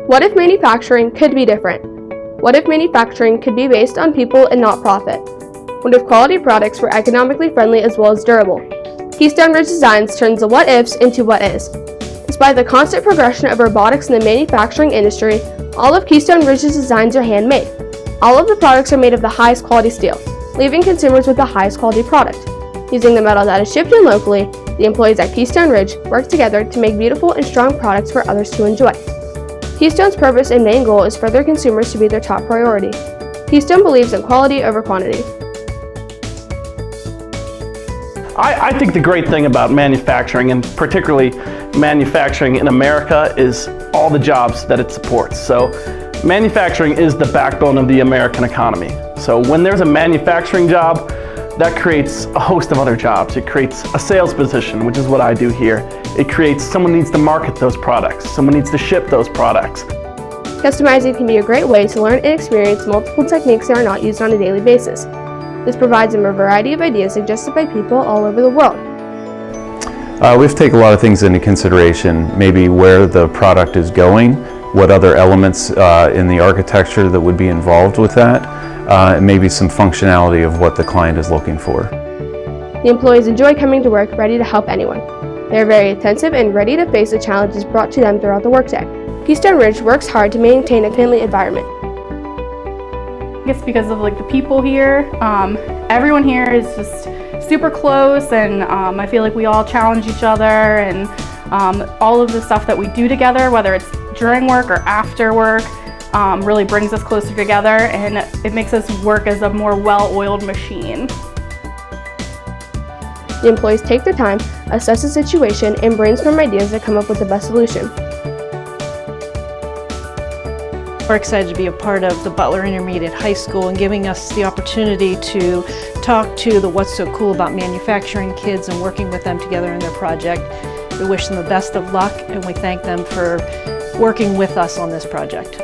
What if manufacturing could be different? What if manufacturing could be based on people and not profit? What if quality products were economically friendly as well as durable? Keystone Ridge Designs turns the what ifs into what is. Despite the constant progression of robotics in the manufacturing industry, all of Keystone Ridge's designs are handmade. All of the products are made of the highest quality steel, leaving consumers with the highest quality product. Using the metal that is shipped in locally, the employees at Keystone Ridge work together to make beautiful and strong products for others to enjoy. Keystone's purpose and main goal is for their consumers to be their top priority. Keystone believes in quality over quantity. I think the great thing about manufacturing, and particularly manufacturing in America, is all the jobs that it supports. So manufacturing is the backbone of the American economy. So when there's a manufacturing job, that creates a host of other jobs. It creates a sales position, which is what I do here. It creates someone needs to market those products. Someone needs to ship those products. Customizing can be a great way to learn and experience multiple techniques that are not used on a daily basis. This provides them a variety of ideas suggested by people all over the world. We have to take a lot of things into consideration, maybe where the product is going, what other elements in the architecture that would be involved with that, and maybe some functionality of what the client is looking for. The employees enjoy coming to work ready to help anyone. They are very attentive and ready to face the challenges brought to them throughout the workday. Keystone Ridge works hard to maintain a family environment. I guess because of the people here. Everyone here is just super close, and I feel like we all challenge each other, and all of the stuff that we do together, whether it's during work or after work, really brings us closer together, and it makes us work as a more well-oiled machine. The employees take their time, assess the situation, and brainstorm ideas that come up with the best solution. We're excited to be a part of the Butler Intermediate High School and giving us the opportunity to talk to the What's So Cool About Manufacturing kids and working with them together in their project. We wish them the best of luck, and we thank them for working with us on this project.